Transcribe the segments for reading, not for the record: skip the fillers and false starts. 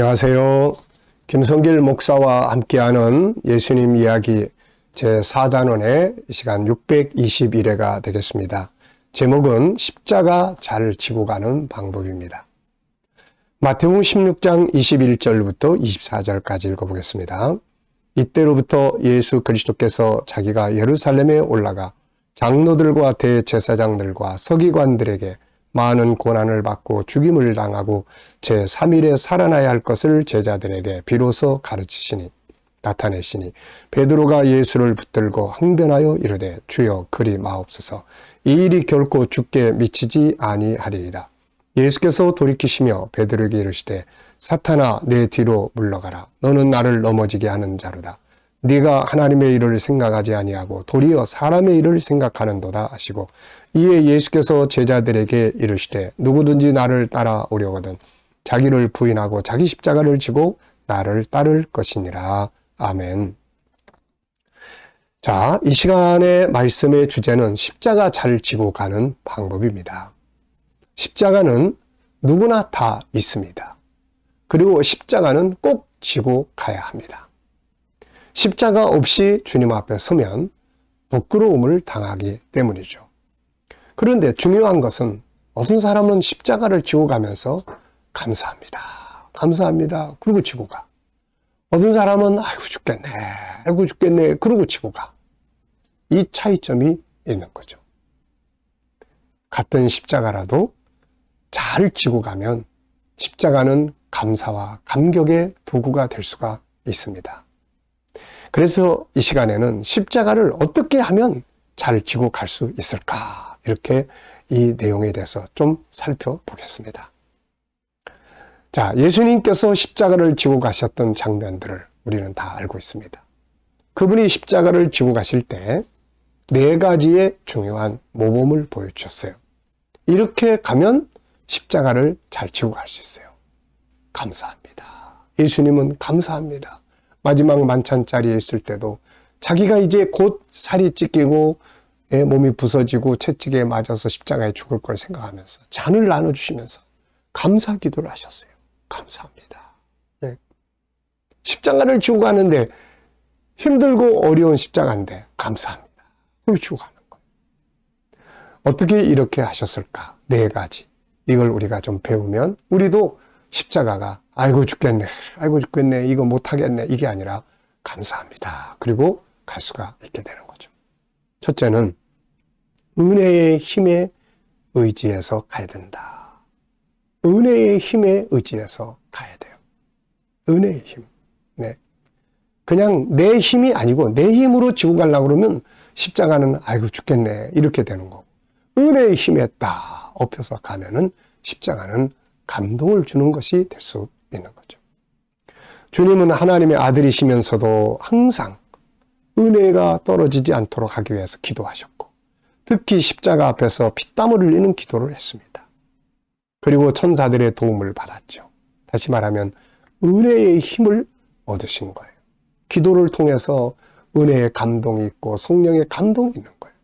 안녕하세요. 김성길 목사와 함께하는 예수님 이야기 제4단원의 시간 621회가 되겠습니다. 제목은 십자가 잘 지고 가는 방법입니다. 마태복음 16장 21절부터 24절까지 읽어보겠습니다. 이때로부터 예수 그리스도께서 자기가 예루살렘에 올라가 장로들과 대제사장들과 서기관들에게 많은 고난을 받고 죽임을 당하고 제3일에 살아나야 할 것을 제자들에게 비로소 가르치시니 나타내시니 베드로가 예수를 붙들고 항변하여 이르되 주여 그리 마옵소서 이 일이 결코 죽게 미치지 아니하리이다. 예수께서 돌이키시며 베드로에게 이르시되 사탄아 내 뒤로 물러가라. 너는 나를 넘어지게 하는 자로다. 네가 하나님의 일을 생각하지 아니하고 도리어 사람의 일을 생각하는도다 하시고 이에 예수께서 제자들에게 이르시되 누구든지 나를 따라오려거든 자기를 부인하고 자기 십자가를 지고 나를 따를 것이니라. 아멘. 자, 이 시간의 말씀의 주제는 십자가 잘 지고 가는 방법입니다. 십자가는 누구나 다 있습니다. 그리고 십자가는 꼭 지고 가야 합니다. 십자가 없이 주님 앞에 서면 부끄러움을 당하기 때문이죠. 그런데 중요한 것은 어떤 사람은 십자가를 지고 가면서 감사합니다. 감사합니다. 그러고 지고 가. 어떤 사람은 아이고 죽겠네. 아이고 죽겠네. 그러고 지고 가. 이 차이점이 있는 거죠. 같은 십자가라도 잘 지고 가면 십자가는 감사와 감격의 도구가 될 수가 있습니다. 그래서 이 시간에는 십자가를 어떻게 하면 잘 지고 갈 수 있을까? 이렇게 이 내용에 대해서 좀 살펴보겠습니다. 자, 예수님께서 십자가를 지고 가셨던 장면들을 우리는 다 알고 있습니다. 그분이 십자가를 지고 가실 때 4가지의 중요한 모범을 보여주셨어요. 이렇게 가면 십자가를 잘 지고 갈 수 있어요. 감사합니다. 예수님은 감사합니다. 마지막 만찬 자리에 있을 때도 자기가 이제 곧 살이 찢기고 몸이 부서지고 채찍에 맞아서 십자가에 죽을 걸 생각하면서 잔을 나눠주시면서 감사 기도를 하셨어요. 감사합니다. 네. 십자가를 지고 가는데 힘들고 어려운 십자가인데 감사합니다. 그리고 지고 가는 거예요. 어떻게 이렇게 하셨을까? 4가지. 이걸 우리가 좀 배우면 우리도 십자가가 아이고 죽겠네, 아이고 죽겠네, 이거 못하겠네 이게 아니라 감사합니다. 그리고 갈 수가 있게 되는 거죠. 첫째는 은혜의 힘에 의지해서 가야 된다. 은혜의 힘에 의지해서 가야 돼요. 은혜의 힘. 네. 그냥 내 힘이 아니고 내 힘으로 지고 가려고 그러면 십자가는 아이고 죽겠네 이렇게 되는 거고 은혜의 힘에 딱 엎여서 가면은 십자가는 감동을 주는 것이 될 수 있는 거죠. 주님은 하나님의 아들이시면서도 항상 은혜가 떨어지지 않도록 하기 위해서 기도하셨고 특히 십자가 앞에서 피땀을 흘리는 기도를 했습니다. 그리고 천사들의 도움을 받았죠. 다시 말하면 은혜의 힘을 얻으신 거예요. 기도를 통해서 은혜의 감동이 있고 성령의 감동이 있는 거예요.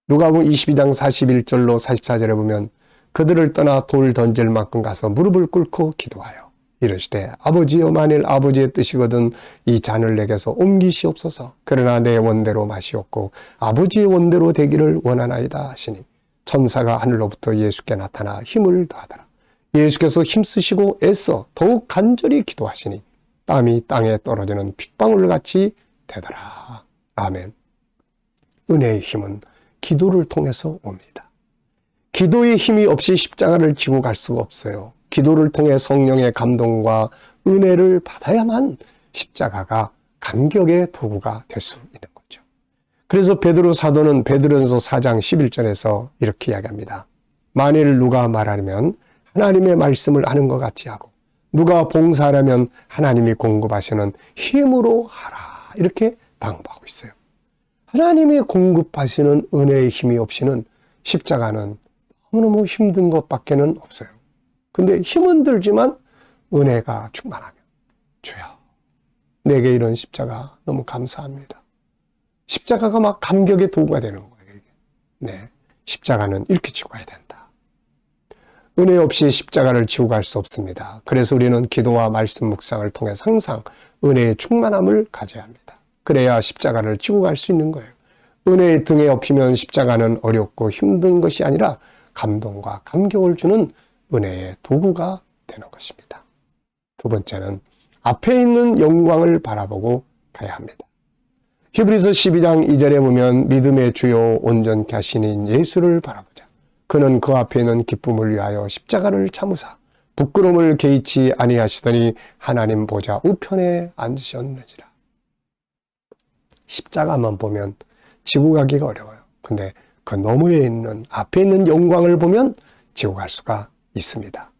누가복음 22장 41절로 44절에 보면 그들을 떠나 돌 던질 만큼 가서 무릎을 꿇고 기도하여 이르시되 아버지여 만일 아버지의 뜻이거든 이 잔을 내게서 옮기시옵소서. 그러나 내 원대로 마시옵고 아버지의 원대로 되기를 원하나이다 하시니 천사가 하늘로부터 예수께 나타나 힘을 더하더라. 예수께서 힘쓰시고 애써 더욱 간절히 기도하시니 땀이 땅에 떨어지는 핏방울같이 되더라. 아멘. 은혜의 힘은 기도를 통해서 옵니다. 기도의 힘이 없이 십자가를 지고 갈 수가 없어요. 기도를 통해 성령의 감동과 은혜를 받아야만 십자가가 감격의 도구가 될 수 있는 거죠. 그래서 베드로 사도는 베드로전서 4장 11절에서 이렇게 이야기합니다. 만일 누가 말하면 하나님의 말씀을 아는 것 같이 하고 누가 봉사하려면 하나님이 공급하시는 힘으로 하라. 이렇게 당부하고 있어요. 하나님이 공급하시는 은혜의 힘이 없이는 십자가는 너무너무 힘든 것밖에는 없어요. 근데 힘은 들지만 은혜가 충만하면 주여 내게 이런 십자가 너무 감사합니다. 십자가가 막 감격의 도구가 되는 거예요. 이게. 네, 십자가는 이렇게 지고 가야 된다. 은혜 없이 십자가를 지고 갈 수 없습니다. 그래서 우리는 기도와 말씀 묵상을 통해 항상 은혜의 충만함을 가져야 합니다. 그래야 십자가를 지고 갈 수 있는 거예요. 은혜의 등에 업히면 십자가는 어렵고 힘든 것이 아니라 감동과 감격을 주는 은혜의 도구가 되는 것입니다. 두 번째는 앞에 있는 영광을 바라보고 가야 합니다. 히브리서 12장 2절에 보면 믿음의 주요 온전케 하시는 예수를 바라보자. 그는 그 앞에 있는 기쁨을 위하여 십자가를 참으사 부끄러움을 개의치 아니하시더니 하나님 보좌 우편에 앉으셨느니라. 십자가만 보면 지고 가기가 어려워요. 근데 그 너머에 있는 앞에 있는 영광을 보면 지고 갈 수가 있습니다.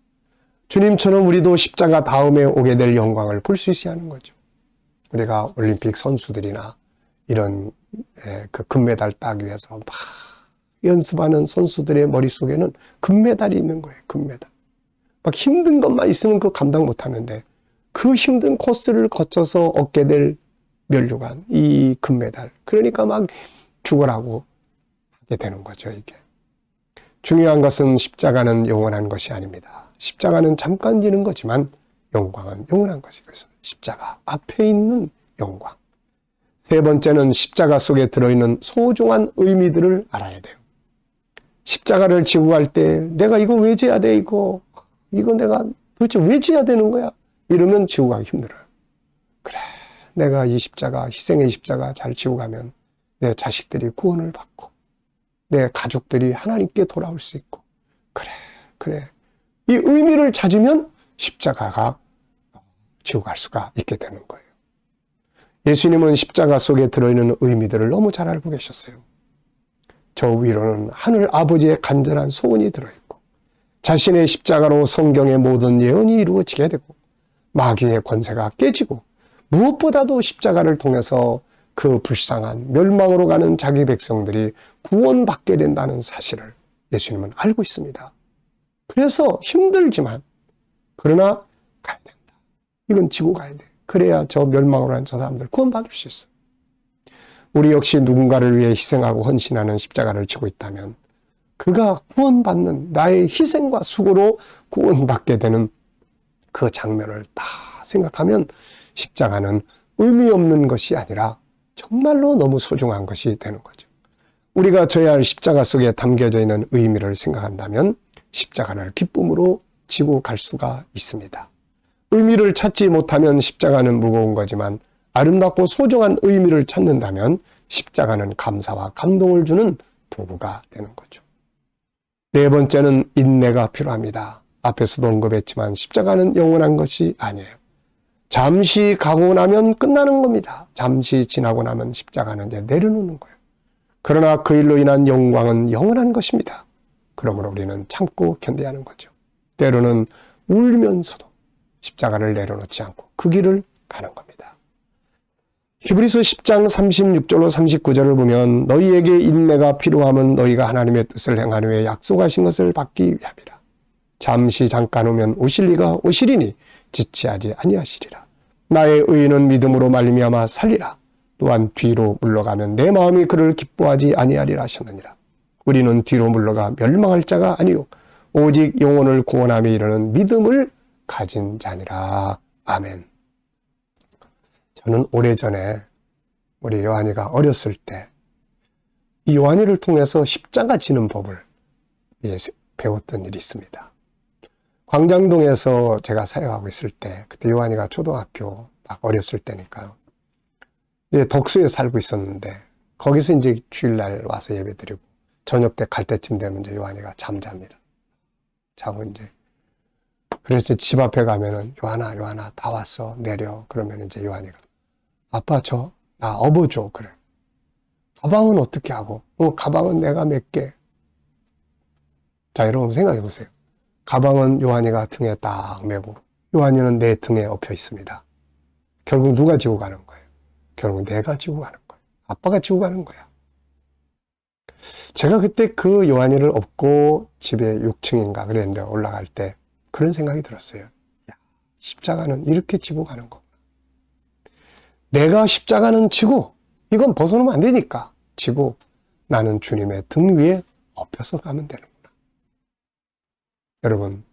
주님처럼 우리도 십자가 다음에 오게 될 영광을 볼 수 있어야 하는 거죠. 우리가 올림픽 선수들이나 이런 그 금메달 따기 위해서 막 연습하는 선수들의 머릿속에는 금메달이 있는 거예요. 금메달. 막 힘든 것만 있으면 그 감당 못 하는데 그 힘든 코스를 거쳐서 얻게 될 면류관, 이 금메달. 그러니까 막 죽으라고 하게 되는 거죠, 이게. 중요한 것은 십자가는 영원한 것이 아닙니다. 십자가는 잠깐 지는 거지만 영광은 영원한 것이거든요. 십자가 앞에 있는 영광. 세 번째는 십자가 속에 들어있는 소중한 의미들을 알아야 돼요. 십자가를 지고 갈 때 내가 이거 왜 져야 돼, 이거 내가 도대체 왜 져야 되는 거야? 이러면 지고 가기 힘들어요. 그래, 내가 이 십자가, 희생의 십자가 잘 지고 가면 내 자식들이 구원을 받고 내 가족들이 하나님께 돌아올 수 있고, 그래 이 의미를 찾으면 십자가가 지고 갈 수가 있게 되는 거예요. 예수님은 십자가 속에 들어있는 의미들을 너무 잘 알고 계셨어요. 저 위로는 하늘 아버지의 간절한 소원이 들어있고 자신의 십자가로 성경의 모든 예언이 이루어지게 되고 마귀의 권세가 깨지고 무엇보다도 십자가를 통해서 그 불쌍한 멸망으로 가는 자기 백성들이 구원받게 된다는 사실을 예수님은 알고 있습니다. 그래서 힘들지만 그러나 가야 된다. 이건 지고 가야 돼. 그래야 저 멸망으로 하는 저 사람들 구원받을 수 있어. 우리 역시 누군가를 위해 희생하고 헌신하는 십자가를 지고 있다면 그가 구원받는 나의 희생과 수고로 구원받게 되는 그 장면을 다 생각하면 십자가는 의미 없는 것이 아니라 정말로 너무 소중한 것이 되는 거죠. 우리가 져야 할 십자가 속에 담겨져 있는 의미를 생각한다면 십자가를 기쁨으로 지고 갈 수가 있습니다. 의미를 찾지 못하면 십자가는 무거운 거지만 아름답고 소중한 의미를 찾는다면 십자가는 감사와 감동을 주는 도구가 되는 거죠. 네 번째는 인내가 필요합니다. 앞에서도 언급했지만 십자가는 영원한 것이 아니에요. 잠시 가고 나면 끝나는 겁니다. 잠시 지나고 나면 십자가는 이제 내려놓는 거예요. 그러나 그 일로 인한 영광은 영원한 것입니다. 그러므로 우리는 참고 견뎌야 하는 거죠. 때로는 울면서도 십자가를 내려놓지 않고 그 길을 가는 겁니다. 히브리서 10장 36절로 39절을 보면 너희에게 인내가 필요함은 너희가 하나님의 뜻을 행한 후에 약속하신 것을 받기 위함이라. 잠시 잠깐 오면 오실 이가 오시리니 지체하지 아니하시리라. 나의 의인은 믿음으로 말미암아 살리라. 또한 뒤로 물러가면 내 마음이 그를 기뻐하지 아니하리라 하셨느니라. 우리는 뒤로 물러가 멸망할 자가 아니요 오직 영혼을 구원함에 이르는 믿음을 가진 자니라. 아멘. 저는 오래전에 우리 요한이가 어렸을 때 이 요한이를 통해서 십자가 지는 법을 배웠던 일이 있습니다. 광장동에서 제가 사역하고 있을 때 그때 요한이가 초등학교 막 어렸을 때니까요. 이제 덕수에 살고 있었는데 거기서 이제 주일날 와서 예배드리고 저녁 때 갈 때쯤 되면 이제 요한이가 잠잡니다. 자고 이제 그래서 집 앞에 가면은 요한아 다 왔어 내려. 그러면 이제 요한이가 아빠 나 업어줘. 그래. 가방은 어떻게 하고? 가방은 내가 맬게. 자, 여러분 생각해 보세요. 가방은 요한이가 등에 딱 메고 요한이는 내 등에 엎여 있습니다. 결국 누가 지고 가는 거예요? 결국 내가 지고 가는 거예요. 아빠가 지고 가는 거야. 제가 그때 그 요한이를 업고 집에 6층인가 그랬는데 올라갈 때 그런 생각이 들었어요. 야, 십자가는 이렇게 지고 가는 거구나. 내가 십자가는 지고 이건 벗어놓으면 안 되니까 지고 나는 주님의 등 위에 엎여서 가면 되는구나. 여러분,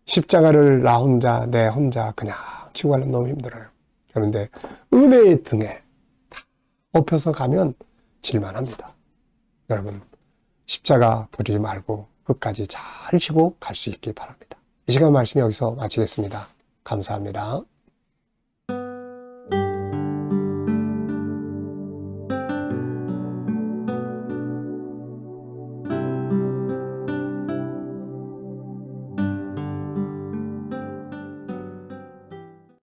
십자가를 나 혼자, 내 혼자 그냥 지고 가려면 너무 힘들어요. 그런데 은혜의 등에 업혀서 가면 질만합니다. 여러분, 십자가 버리지 말고 끝까지 잘 지고 갈 수 있길 바랍니다. 이 시간 말씀 여기서 마치겠습니다. 감사합니다.